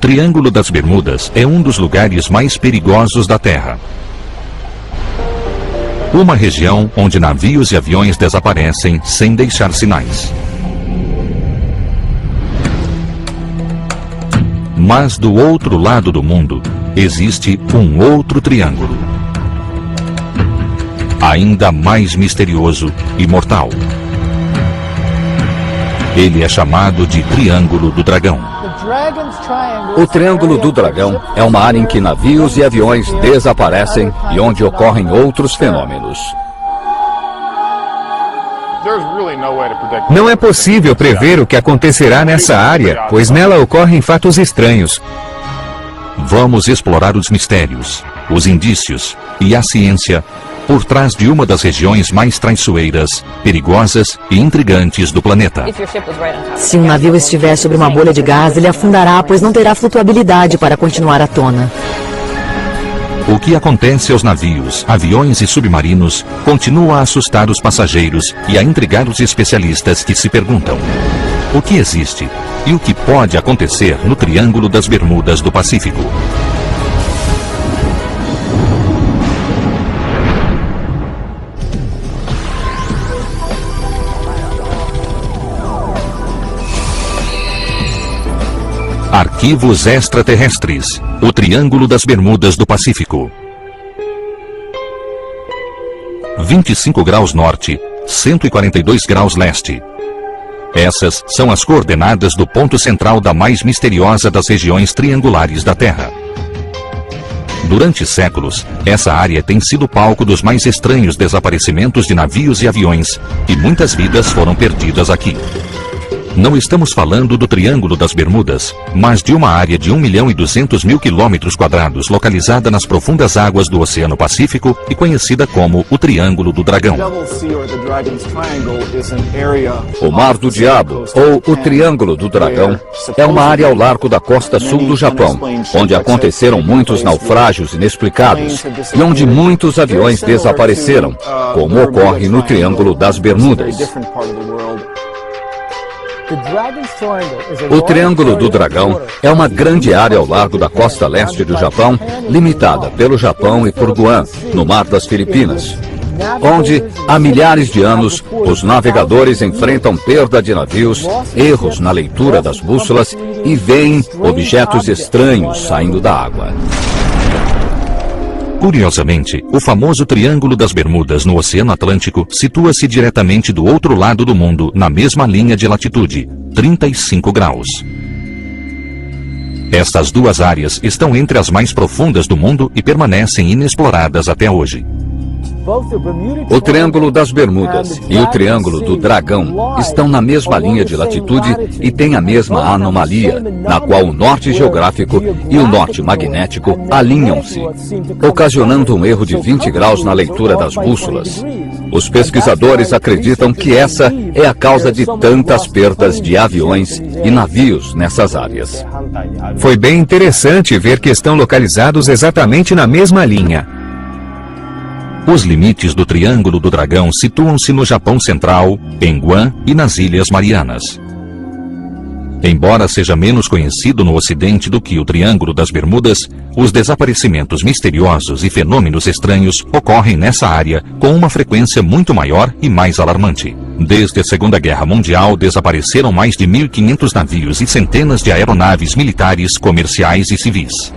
Triângulo das Bermudas é um dos lugares mais perigosos da Terra. Uma região onde navios e aviões desaparecem sem deixar sinais. Mas do outro lado do mundo, existe um outro triângulo. Ainda mais misterioso e mortal. Ele é chamado de Triângulo do Dragão. O Triângulo do Dragão é uma área em que navios e aviões desaparecem e onde ocorrem outros fenômenos. Não é possível prever o que acontecerá nessa área, pois nela ocorrem fatos estranhos. Vamos explorar os mistérios, os indícios e a ciência por trás de uma das regiões mais traiçoeiras, perigosas e intrigantes do planeta. Se um navio estiver sobre uma bolha de gás, ele afundará, pois não terá flutuabilidade para continuar à tona. O que acontece aos navios, aviões e submarinos continua a assustar os passageiros e a intrigar os especialistas que se perguntam: o que existe e o que pode acontecer no Triângulo das Bermudas do Pacífico? Arquivos extraterrestres. O Triângulo das Bermudas do Pacífico. 25 graus norte, 142 graus leste. Essas são as coordenadas do ponto central da mais misteriosa das regiões triangulares da Terra. Durante séculos, essa área tem sido palco dos mais estranhos desaparecimentos de navios e aviões, e muitas vidas foram perdidas aqui. Não estamos falando do Triângulo das Bermudas, mas de uma área de 1.200.000 km², localizada nas profundas águas do Oceano Pacífico e conhecida como o Triângulo do Dragão. O Mar do Diabo, ou o Triângulo do Dragão, é uma área ao largo da costa sul do Japão, onde aconteceram muitos naufrágios inexplicados e onde muitos aviões desapareceram, como ocorre no Triângulo das Bermudas. O Triângulo do Dragão é uma grande área ao largo da costa leste do Japão, limitada pelo Japão e por Guam, no Mar das Filipinas, onde, há milhares de anos, os navegadores enfrentam perda de navios, erros na leitura das bússolas e veem objetos estranhos saindo da água. Curiosamente, o famoso Triângulo das Bermudas no Oceano Atlântico situa-se diretamente do outro lado do mundo, na mesma linha de latitude, 35 graus. Estas duas áreas estão entre as mais profundas do mundo e permanecem inexploradas até hoje. O Triângulo das Bermudas e o Triângulo do Dragão estão na mesma linha de latitude e têm a mesma anomalia, na qual o norte geográfico e o norte magnético alinham-se, ocasionando um erro de 20 graus na leitura das bússolas. Os pesquisadores acreditam que essa é a causa de tantas perdas de aviões e navios nessas áreas. Foi bem interessante ver que estão localizados exatamente na mesma linha. Os limites do Triângulo do Dragão situam-se no Japão Central, em Guam e nas Ilhas Marianas. Embora seja menos conhecido no Ocidente do que o Triângulo das Bermudas, os desaparecimentos misteriosos e fenômenos estranhos ocorrem nessa área com uma frequência muito maior e mais alarmante. Desde a Segunda Guerra Mundial, desapareceram mais de 1.500 navios e centenas de aeronaves militares, comerciais e civis.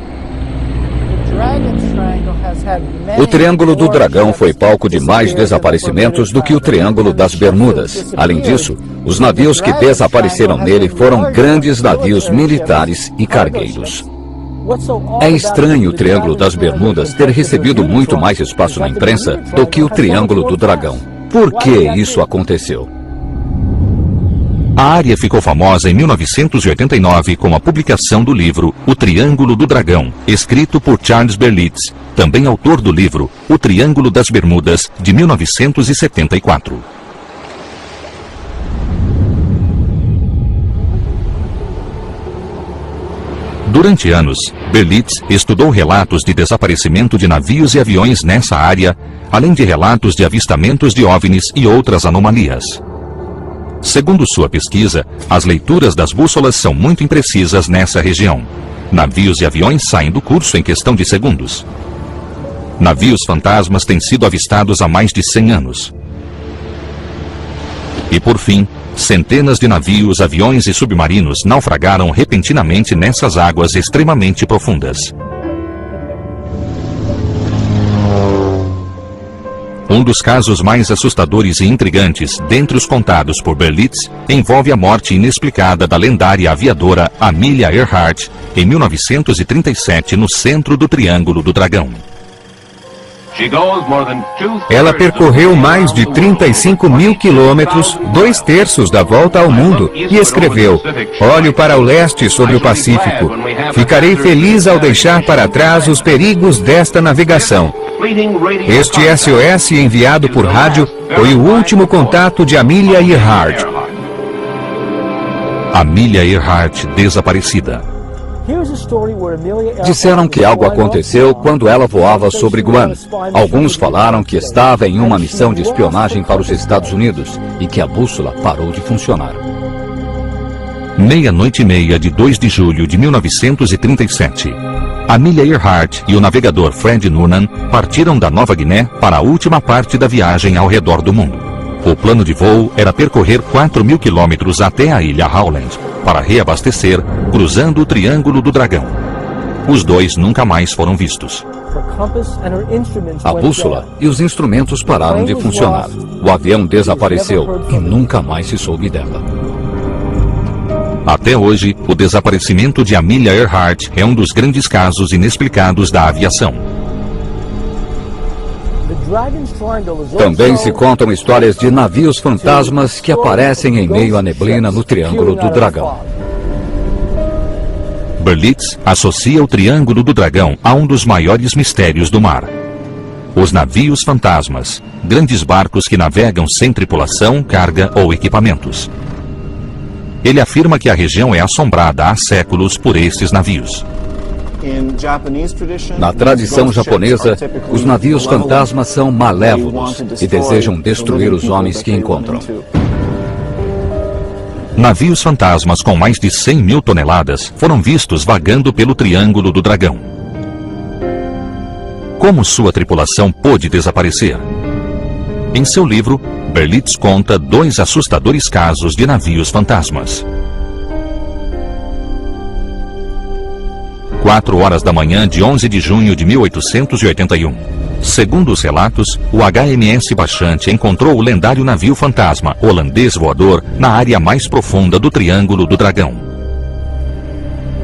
O Triângulo do Dragão foi palco de mais desaparecimentos do que o Triângulo das Bermudas. Além disso, os navios que desapareceram nele foram grandes navios militares e cargueiros. É estranho o Triângulo das Bermudas ter recebido muito mais espaço na imprensa do que o Triângulo do Dragão. Por que isso aconteceu? A área ficou famosa em 1989 com a publicação do livro O Triângulo do Dragão, escrito por Charles Berlitz, também autor do livro O Triângulo das Bermudas, de 1974. Durante anos, Berlitz estudou relatos de desaparecimento de navios e aviões nessa área, além de relatos de avistamentos de OVNIs e outras anomalias. Segundo sua pesquisa, as leituras das bússolas são muito imprecisas nessa região. Navios e aviões saem do curso em questão de segundos. Navios fantasmas têm sido avistados há mais de 100 anos. E por fim, centenas de navios, aviões e submarinos naufragaram repentinamente nessas águas extremamente profundas. Um dos casos mais assustadores e intrigantes, dentre os contados por Berlitz, envolve a morte inexplicada da lendária aviadora Amelia Earhart, em 1937, no centro do Triângulo do Dragão. Ela percorreu mais de 35 mil quilômetros, 2/3 da volta ao mundo, e escreveu: "Olho para o leste sobre o Pacífico. Ficarei feliz ao deixar para trás os perigos desta navegação." Este SOS enviado por rádio foi o último contato de Amelia Earhart. Amelia Earhart desaparecida. Disseram que algo aconteceu quando ela voava sobre Guam. Alguns falaram que estava em uma missão de espionagem para os Estados Unidos e que a bússola parou de funcionar. 00:30 de 2 de julho de 1937. Amelia Earhart e o navegador Fred Noonan partiram da Nova Guiné para a última parte da viagem ao redor do mundo. O plano de voo era percorrer 4.000 quilômetros até a ilha Howland, para reabastecer, cruzando o Triângulo do Dragão. Os dois nunca mais foram vistos. A bússola e os instrumentos pararam de funcionar. O avião desapareceu e nunca mais se soube dela. Até hoje, o desaparecimento de Amelia Earhart é um dos grandes casos inexplicados da aviação. Também se contam histórias de navios fantasmas que aparecem em meio à neblina no Triângulo do Dragão. Berlitz associa o Triângulo do Dragão a um dos maiores mistérios do mar. Os navios fantasmas, grandes barcos que navegam sem tripulação, carga ou equipamentos. Ele afirma que a região é assombrada há séculos por estes navios. Na tradição japonesa, os navios fantasmas são malévolos e desejam destruir os homens que encontram. Navios fantasmas com mais de 100.000 toneladas foram vistos vagando pelo Triângulo do Dragão. Como sua tripulação pôde desaparecer? Em seu livro, Berlitz conta 2 assustadores casos de navios fantasmas. 4h da manhã de 11 de junho de 1881. Segundo os relatos, o HMS Bachante encontrou o lendário navio fantasma holandês voador na área mais profunda do Triângulo do Dragão.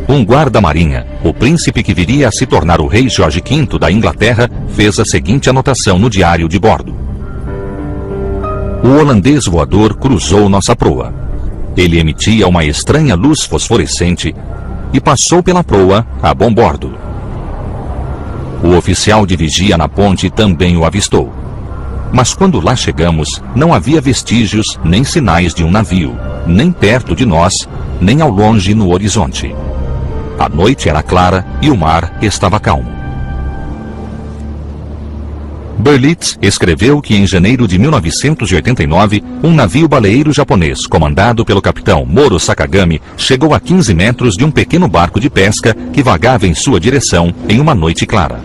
Um guarda-marinha, o príncipe que viria a se tornar o rei Jorge V da Inglaterra, fez a seguinte anotação no diário de bordo: "O holandês voador cruzou nossa proa. Ele emitia uma estranha luz fosforescente e passou pela proa a bom bordo. O oficial de vigia na ponte também o avistou. Mas quando lá chegamos, não havia vestígios nem sinais de um navio, nem perto de nós, nem ao longe no horizonte. A noite era clara e o mar estava calmo." Berlitz escreveu que em janeiro de 1989, um navio baleeiro japonês, comandado pelo capitão Moro Sakagami, chegou a 15 metros de um pequeno barco de pesca que vagava em sua direção em uma noite clara.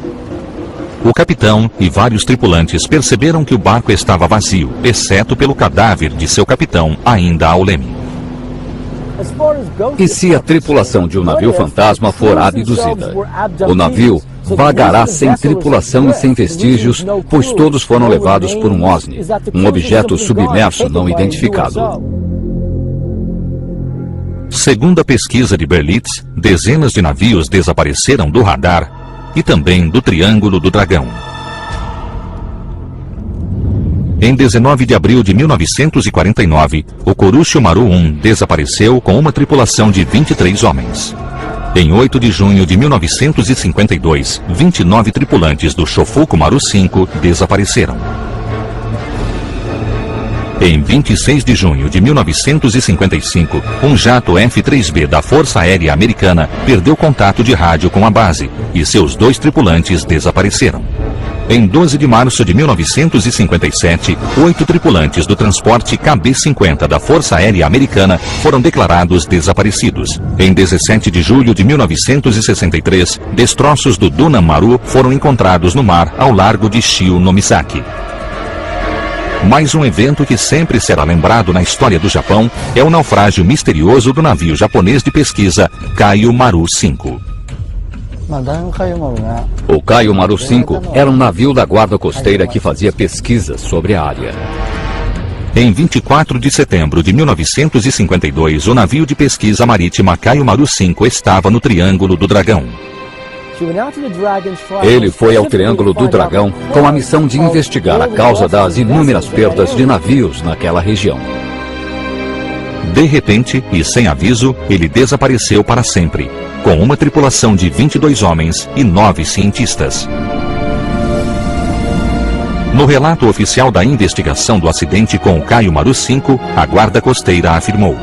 O capitão e vários tripulantes perceberam que o barco estava vazio, exceto pelo cadáver de seu capitão ainda ao leme. E se a tripulação de um navio fantasma for abduzida? O navio vagará sem tripulação e sem vestígios, pois todos foram levados por um OSNI, um objeto submerso não identificado. Segundo a pesquisa de Berlitz, dezenas de navios desapareceram do radar e também do Triângulo do Dragão. Em 19 de abril de 1949, o Kurushi Maru 1 desapareceu com uma tripulação de 23 homens. Em 8 de junho de 1952, 29 tripulantes do Shofuku Maru 5 desapareceram. Em 26 de junho de 1955, um jato F-3B da Força Aérea Americana perdeu contato de rádio com a base e seus 2 tripulantes desapareceram. Em 12 de março de 1957, 8 tripulantes do transporte KB-50 da Força Aérea Americana foram declarados desaparecidos. Em 17 de julho de 1963, destroços do Duna Maru foram encontrados no mar ao largo de Shio-no-Misaki. Mais um evento que sempre será lembrado na história do Japão é o naufrágio misterioso do navio japonês de pesquisa Kaiyo Maru 5. O Kaiyo Maru 5 era um navio da guarda costeira que fazia pesquisas sobre a área. Em 24 de setembro de 1952, o navio de pesquisa marítima Kaiyo Maru 5 estava no Triângulo do Dragão. Ele foi ao Triângulo do Dragão com a missão de investigar a causa das inúmeras perdas de navios naquela região. De repente, e sem aviso, ele desapareceu para sempre, com uma tripulação de 22 homens e 9 cientistas. No relato oficial da investigação do acidente com o Kaiyo Maru 5, a guarda costeira afirmou: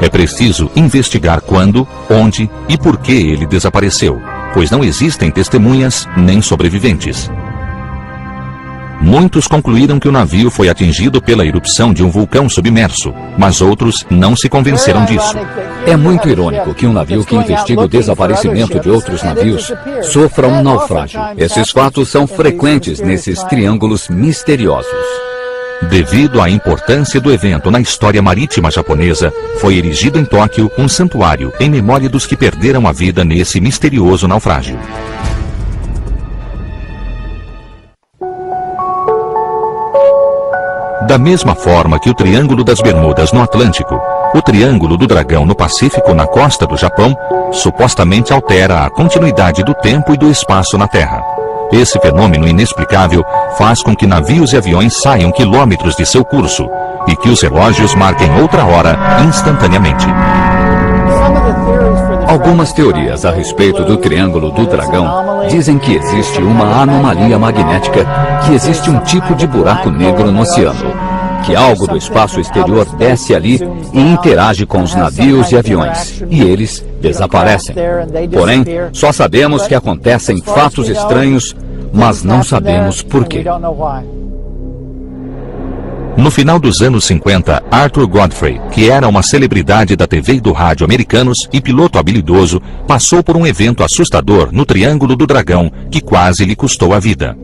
é preciso investigar quando, onde e por que ele desapareceu, pois não existem testemunhas nem sobreviventes. Muitos concluíram que o navio foi atingido pela erupção de um vulcão submerso, mas outros não se convenceram disso. É muito irônico que um navio que investiga o desaparecimento de outros navios sofra um naufrágio. Esses fatos são frequentes nesses triângulos misteriosos. Devido à importância do evento na história marítima japonesa, foi erigido em Tóquio um santuário em memória dos que perderam a vida nesse misterioso naufrágio. Da mesma forma que o Triângulo das Bermudas no Atlântico, o Triângulo do Dragão no Pacífico na costa do Japão, supostamente altera a continuidade do tempo e do espaço na Terra. Esse fenômeno inexplicável faz com que navios e aviões saiam quilômetros de seu curso e que os relógios marquem outra hora instantaneamente. Algumas teorias a respeito do Triângulo do Dragão dizem que existe uma anomalia magnética, que existe um tipo de buraco negro no oceano, que algo do espaço exterior desce ali e interage com os navios e aviões, e eles desaparecem. Porém, só sabemos que acontecem fatos estranhos, mas não sabemos por quê. No final dos anos 50, Arthur Godfrey, que era uma celebridade da TV e do rádio americanos e piloto habilidoso, passou por um evento assustador no Triângulo do Dragão que quase lhe custou a vida.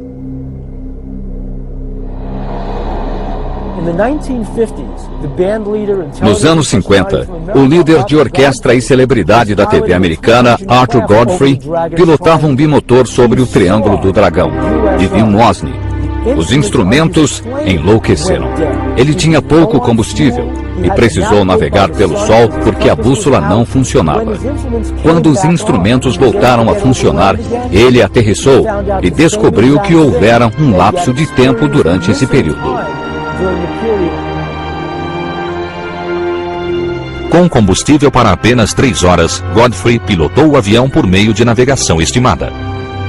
Nos anos 50, o líder de orquestra e celebridade da TV americana, Arthur Godfrey, pilotava um bimotor sobre o Triângulo do Dragão e viu um OSNI. Os instrumentos enlouqueceram. Ele tinha pouco combustível e precisou navegar pelo sol porque a bússola não funcionava. Quando os instrumentos voltaram a funcionar, ele aterrissou e descobriu que houvera um lapso de tempo durante esse período. Com combustível para apenas 3 horas, Godfrey pilotou o avião por meio de navegação estimada.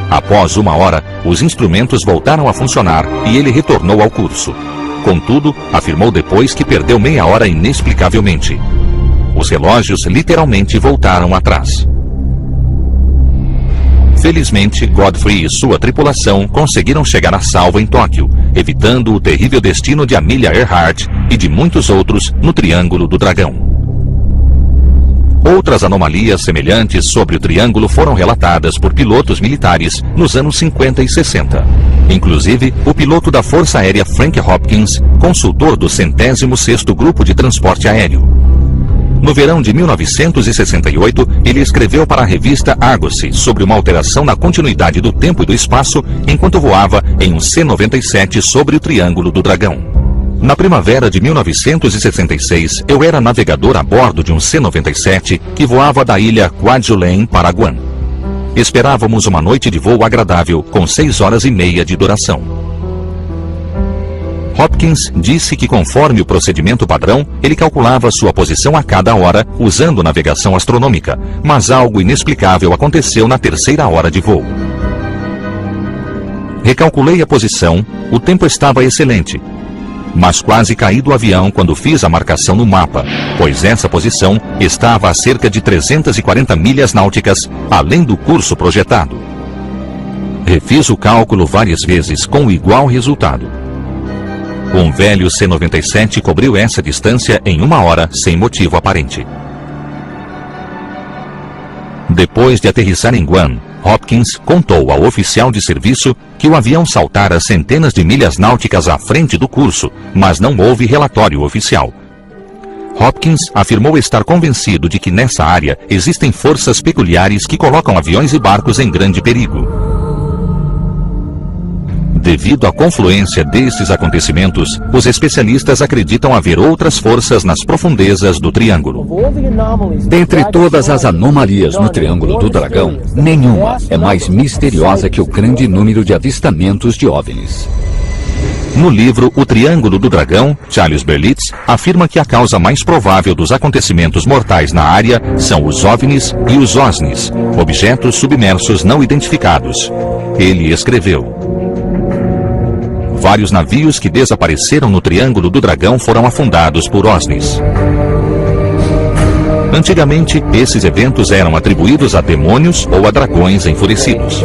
Após 1 hora, os instrumentos voltaram a funcionar e ele retornou ao curso. Contudo, afirmou depois que perdeu meia hora inexplicavelmente. Os relógios literalmente voltaram atrás. Felizmente, Godfrey e sua tripulação conseguiram chegar a salvo em Tóquio, evitando o terrível destino de Amelia Earhart e de muitos outros no Triângulo do Dragão. Outras anomalias semelhantes sobre o Triângulo foram relatadas por pilotos militares nos anos 50 e 60. Inclusive, o piloto da Força Aérea Frank Hopkins, consultor do 106º Grupo de Transporte Aéreo. No verão de 1968, ele escreveu para a revista Argosy sobre uma alteração na continuidade do tempo e do espaço enquanto voava em um C-97 sobre o Triângulo do Dragão. Na primavera de 1966, eu era navegador a bordo de um C-97 que voava da ilha Kwajalein para Guam. Esperávamos uma noite de voo agradável, com 6 horas e meia de duração. Hopkins disse que, conforme o procedimento padrão, ele calculava sua posição a cada hora, usando navegação astronômica, mas algo inexplicável aconteceu na 3ª hora de voo. Recalculei a posição, o tempo estava excelente, mas quase caí do avião quando fiz a marcação no mapa, pois essa posição estava a cerca de 340 milhas náuticas, além do curso projetado. Refiz o cálculo várias vezes com igual resultado. Um velho C-97 cobriu essa distância em 1 hora sem motivo aparente. Depois de aterrissar em Guam, Hopkins contou ao oficial de serviço que o avião saltara centenas de milhas náuticas à frente do curso, mas não houve relatório oficial. Hopkins afirmou estar convencido de que nessa área existem forças peculiares que colocam aviões e barcos em grande perigo. Devido à confluência desses acontecimentos, os especialistas acreditam haver outras forças nas profundezas do Triângulo. Dentre todas as anomalias no Triângulo do Dragão, nenhuma é mais misteriosa que o grande número de avistamentos de OVNIs. No livro O Triângulo do Dragão, Charles Berlitz afirma que a causa mais provável dos acontecimentos mortais na área são os OVNIs e os OSNIs, objetos submersos não identificados. Ele escreveu: vários navios que desapareceram no Triângulo do Dragão foram afundados por OSNIs. Antigamente, esses eventos eram atribuídos a demônios ou a dragões enfurecidos.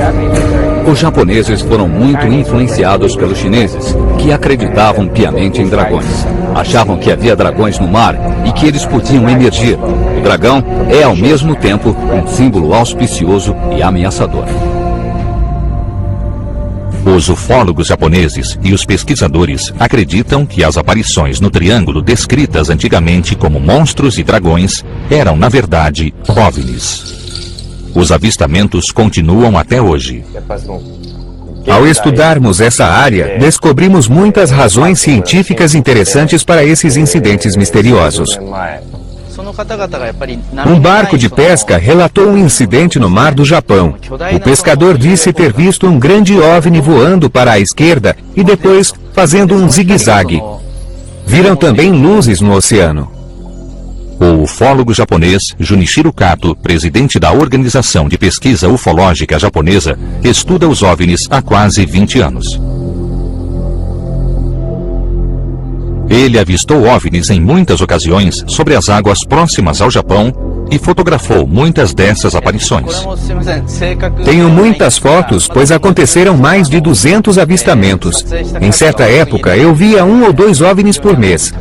Os japoneses foram muito influenciados pelos chineses, que acreditavam piamente em dragões. Achavam que havia dragões no mar e que eles podiam emergir. O dragão é, ao mesmo tempo, um símbolo auspicioso e ameaçador. Os ufólogos japoneses e os pesquisadores acreditam que as aparições no Triângulo descritas antigamente como monstros e dragões eram, na verdade, OVNIs. Os avistamentos continuam até hoje. Ao estudarmos essa área, descobrimos muitas razões científicas interessantes para esses incidentes misteriosos. Um barco de pesca relatou um incidente no mar do Japão. O pescador disse ter visto um grande OVNI voando para a esquerda e depois fazendo um zigue-zague. Viram também luzes no oceano. O ufólogo japonês Junichiro Kato, presidente da Organização de Pesquisa Ufológica Japonesa, estuda os OVNIs há quase 20 anos. Ele avistou OVNIs em muitas ocasiões sobre as águas próximas ao Japão e fotografou muitas dessas aparições. Tenho muitas fotos, pois aconteceram mais de 200 avistamentos. Em certa época, eu via 1 ou 2 OVNIs por mês.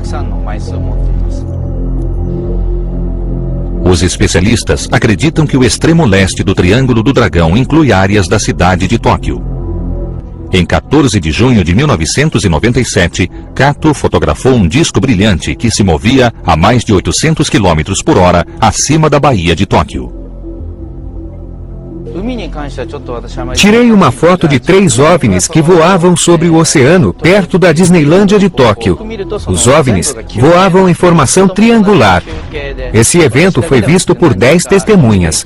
Os especialistas acreditam que o extremo leste do Triângulo do Dragão inclui áreas da cidade de Tóquio. Em 14 de junho de 1997, Kato fotografou um disco brilhante que se movia a mais de 800 km por hora acima da Baía de Tóquio. Tirei uma foto de 3 OVNIs que voavam sobre o oceano, perto da Disneylândia de Tóquio. Os OVNIs voavam em formação triangular. Esse evento foi visto por 10 testemunhas.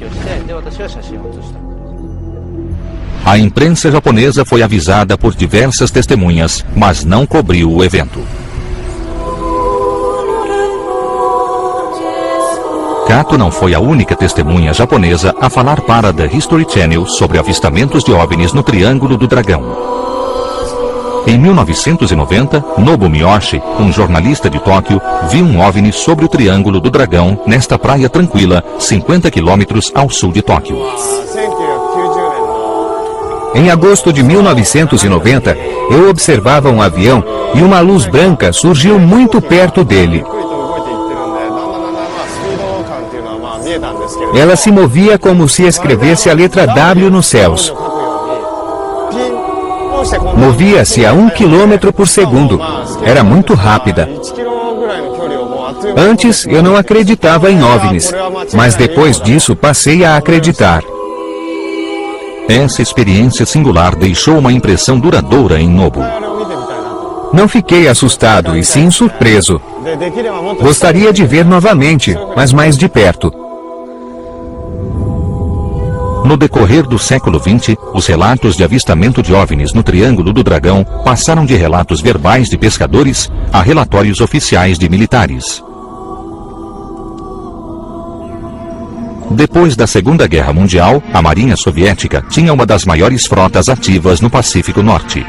A imprensa japonesa foi avisada por diversas testemunhas, mas não cobriu o evento. Kato não foi a única testemunha japonesa a falar para The History Channel sobre avistamentos de OVNIs no Triângulo do Dragão. Em 1990, Nobu Miyoshi, um jornalista de Tóquio, viu um OVNI sobre o Triângulo do Dragão nesta praia tranquila, 50 quilômetros ao sul de Tóquio. Em agosto de 1990, eu observava um avião e uma luz branca surgiu muito perto dele. Ela se movia como se escrevesse a letra W nos céus. Movia-se a 1 km por segundo. Era muito rápida. Antes eu não acreditava em OVNIs, mas depois disso passei a acreditar. Essa experiência singular deixou uma impressão duradoura em Nobu. Não fiquei assustado e sim surpreso. Gostaria de ver novamente, mas mais de perto. No decorrer do século XX, os relatos de avistamento de OVNIs no Triângulo do Dragão passaram de relatos verbais de pescadores a relatórios oficiais de militares. Depois da Segunda Guerra Mundial, a Marinha Soviética tinha uma das maiores frotas ativas no Pacífico Norte.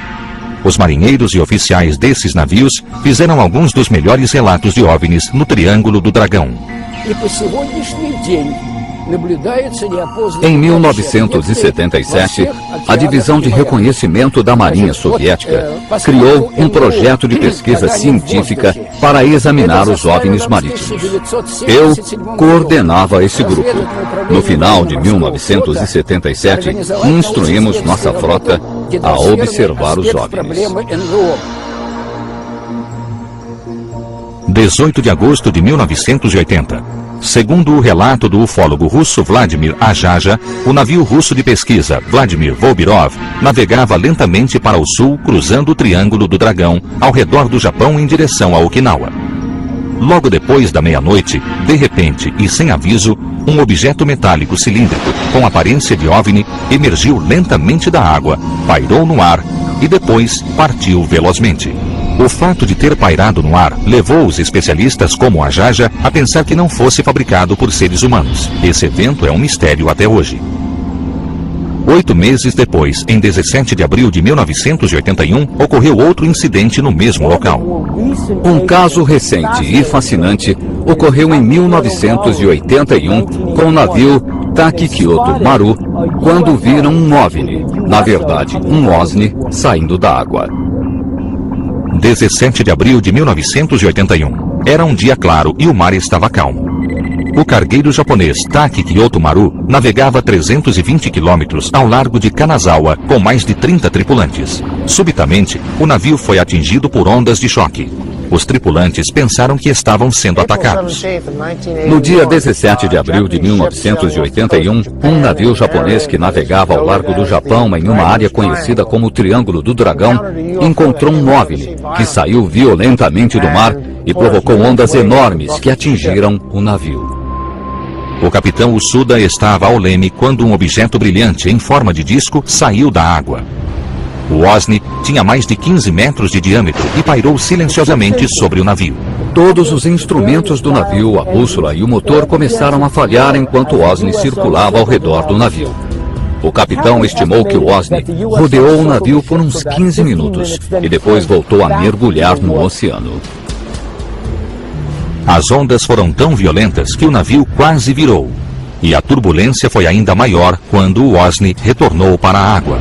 Os marinheiros e oficiais desses navios fizeram alguns dos melhores relatos de OVNIs no Triângulo do Dragão. Em 1977, a Divisão de Reconhecimento da Marinha Soviética criou um projeto de pesquisa científica para examinar os OVNIs marítimos. Eu coordenava esse grupo. No final de 1977, instruímos nossa frota a observar os OVNIs. 18 de agosto de 1980. Segundo o relato do ufólogo russo Vladimir Ajaja, o navio russo de pesquisa Vladimir Volbirov navegava lentamente para o sul, cruzando o Triângulo do Dragão, ao redor do Japão em direção a Okinawa. Logo depois da meia-noite, de repente e sem aviso, um objeto metálico cilíndrico, com aparência de OVNI, emergiu lentamente da água, pairou no ar e depois partiu velozmente. O fato de ter pairado no ar levou os especialistas como a Jaja a pensar que não fosse fabricado por seres humanos. Esse evento é um mistério até hoje. 8 meses depois, em 17 de abril de 1981, ocorreu outro incidente no mesmo local. Um caso recente e fascinante ocorreu em 1981 com o navio Takikyoto Maru, quando viram um OVNI, na verdade um OSNI, saindo da água. 17 de abril de 1981. Era um dia claro e o mar estava calmo. O cargueiro japonês Takikyoto Maru navegava 320 quilômetros ao largo de Kanazawa com mais de 30 tripulantes. Subitamente, o navio foi atingido por ondas de choque. Os tripulantes pensaram que estavam sendo atacados. No dia 17 de abril de 1981, um navio japonês que navegava ao largo do Japão em uma área conhecida como o Triângulo do Dragão, encontrou um OVNI que saiu violentamente do mar e provocou ondas enormes que atingiram o navio. O capitão Usuda estava ao leme quando um objeto brilhante em forma de disco saiu da água. O OSNI tinha mais de 15 metros de diâmetro e pairou silenciosamente sobre o navio. Todos os instrumentos do navio, a bússola e o motor começaram a falhar enquanto o OSNI circulava ao redor do navio. O capitão estimou que o OSNI rodeou o navio por uns 15 minutos e depois voltou a mergulhar no oceano. As ondas foram tão violentas que o navio quase virou. E a turbulência foi ainda maior quando o OSNI retornou para a água.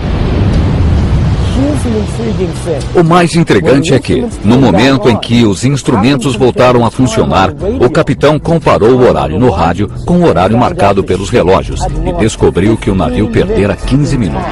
O mais intrigante é que, no momento em que os instrumentos voltaram a funcionar, o capitão comparou o horário no rádio com o horário marcado pelos relógios e descobriu que o navio perdera 15 minutos.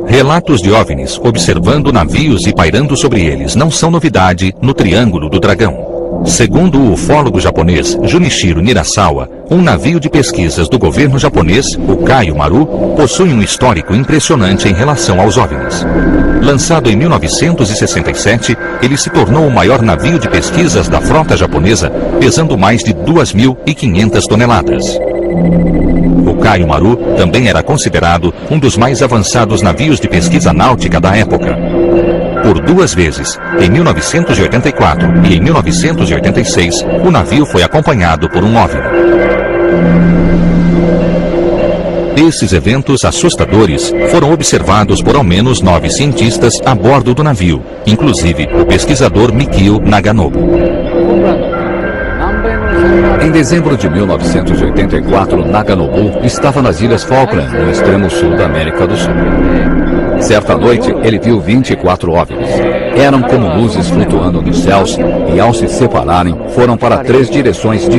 Relatos de OVNIs observando navios e pairando sobre eles não são novidade no Triângulo do Dragão. Segundo o ufólogo japonês Junichiro Nirasawa, um navio de pesquisas do governo japonês, o Kaio Maru, possui um histórico impressionante em relação aos OVNIs. Lançado em 1967, ele se tornou o maior navio de pesquisas da frota japonesa, pesando mais de 2.500 toneladas. O Kaio Maru também era considerado um dos mais avançados navios de pesquisa náutica da época. Por 2 vezes, em 1984 e em 1986, o navio foi acompanhado por um OVNI. Esses eventos assustadores foram observados por ao menos 9 cientistas a bordo do navio, inclusive o pesquisador Mikio Naganobu. Em dezembro de 1984, Naganobu estava nas Ilhas Falkland, no extremo sul da América do Sul. Certa noite, ele viu 24 OVNIs. Eram como luzes flutuando nos céus e, ao se separarem, foram para 3 direções diferentes.